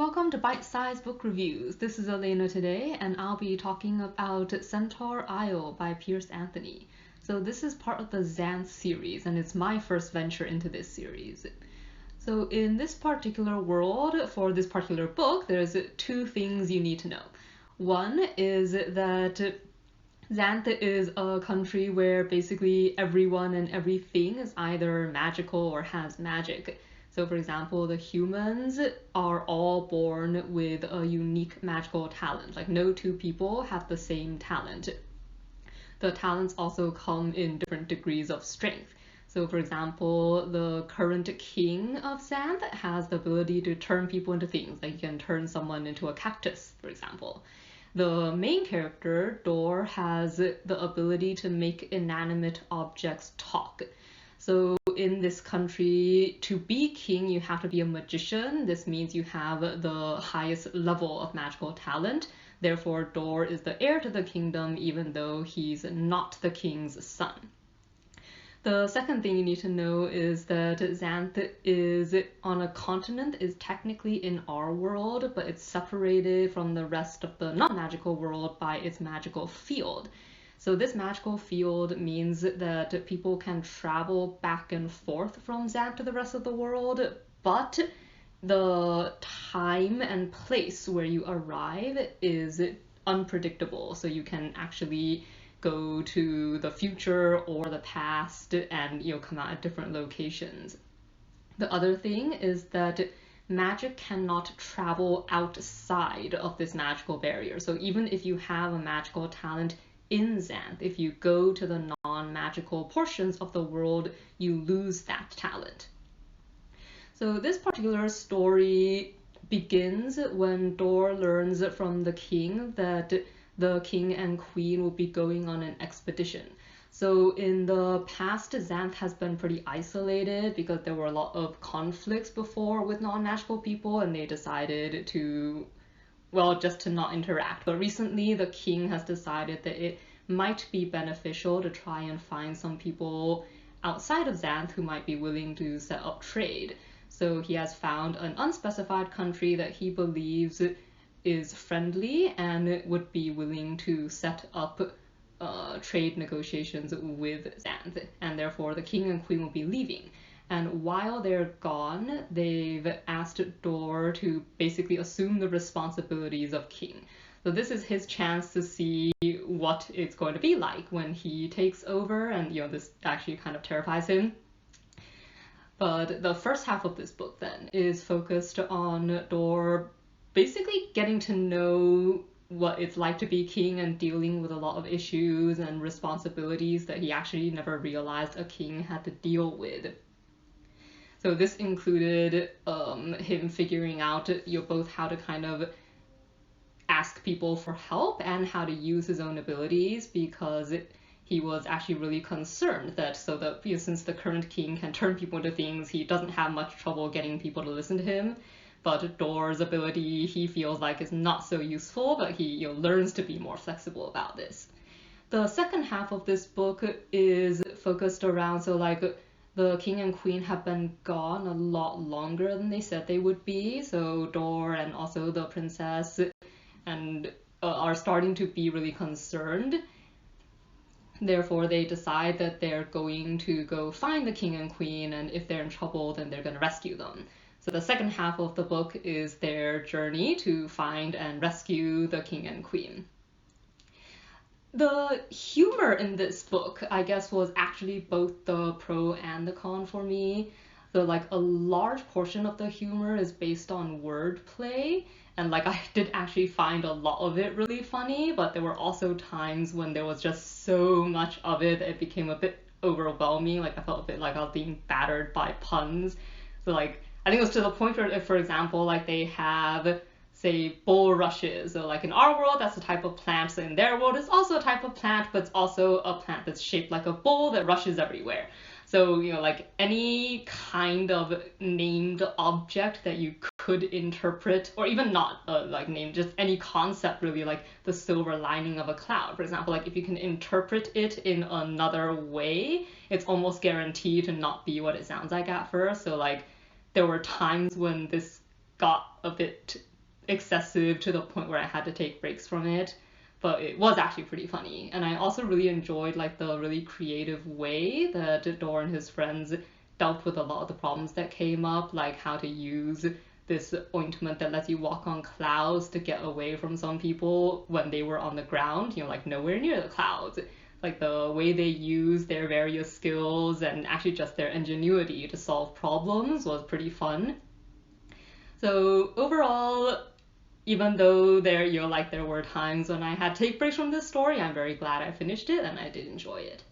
Welcome to Bite-Sized Book Reviews. This is Elena today, and I'll be talking about Centaur Isle by Piers Anthony. So this is part of the Xanth series, and it's my first venture into this series. So in this particular world, for this particular book, there's two things you need to know. One is that Xanth is a country where basically everyone and everything is either magical or has magic. So for example, the humans are all born with a unique magical talent. Like no two people have the same talent. The talents also come in different degrees of strength. So for example, the current king of Xanth has the ability to turn people into things. Like you can turn someone into a cactus, for example. The main character, Dor, has the ability to make inanimate objects talk. So in this country, to be king, you have to be a magician. This means you have the highest level of magical talent. Therefore, Dor is the heir to the kingdom, even though he's not the king's son. The second thing you need to know is that Xanth is on a continent, is technically in our world, but it's separated from the rest of the non-magical world by its magical field. So this magical field means that people can travel back and forth from Xanth to the rest of the world, but the time and place where you arrive is unpredictable. So you can actually go to the future or the past and come out at different locations. The other thing is that magic cannot travel outside of this magical barrier. So even if you have a magical talent in Xanth, if you go to the non-magical portions of the world, you lose that talent. So this particular story begins when Dor learns from the king that the king and queen will be going on an expedition. So in the past, Xanth has been pretty isolated because there were a lot of conflicts before with non-magical people, and they decided to just to not interact. But recently the king has decided that it might be beneficial to try and find some people outside of Xanth who might be willing to set up trade. So he has found an unspecified country that he believes is friendly and would be willing to set up trade negotiations with Xanth, and therefore the king and queen will be leaving. And while they're gone, they've asked Dor to basically assume the responsibilities of king. So this is his chance to see what it's going to be like when he takes over, and this actually kind of terrifies him. But the first half of this book then is focused on Dor basically getting to know what it's like to be king and dealing with a lot of issues and responsibilities that he actually never realized a king had to deal with. So this included him figuring out both how to kind of ask people for help and how to use his own abilities, because he was actually really concerned that since the current king can turn people into things, he doesn't have much trouble getting people to listen to him. But Dor's ability, he feels like, is not so useful, but he learns to be more flexible about this. The second half of this book is focused around, the king and queen have been gone a lot longer than they said they would be. So Dor and also the princess and are starting to be really concerned. Therefore, they decide that they're going to go find the king and queen, and if they're in trouble, then they're going to rescue them. So the second half of the book is their journey to find and rescue the king and queen. The humor in this book, I guess, was actually both the pro and the con for me. So a large portion of the humor is based on wordplay, and I did actually find a lot of it really funny, but there were also times when there was just so much of it that it became a bit overwhelming. I felt a bit like I was being battered by puns. So I think it was to the point where, for example, they have, say, bulrushes. So in our world, that's a type of plant. So in their world, it's also a type of plant, but it's also a plant that's shaped like a bull that rushes everywhere. So, any kind of named object that you could interpret, or even not named, just any concept really, like the silver lining of a cloud. For example, if you can interpret it in another way, it's almost guaranteed to not be what it sounds like at first. So there were times when this got a bit excessive to the point where I had to take breaks from it. But it was actually pretty funny. And I also really enjoyed like the really creative way that Dor and his friends dealt with a lot of the problems that came up, like how to use this ointment that lets you walk on clouds to get away from some people when they were on the ground, like nowhere near the clouds. Like the way they used their various skills and actually just their ingenuity to solve problems was pretty fun. So overall, even though there were times when I had to take breaks from this story, I'm very glad I finished it and I did enjoy it.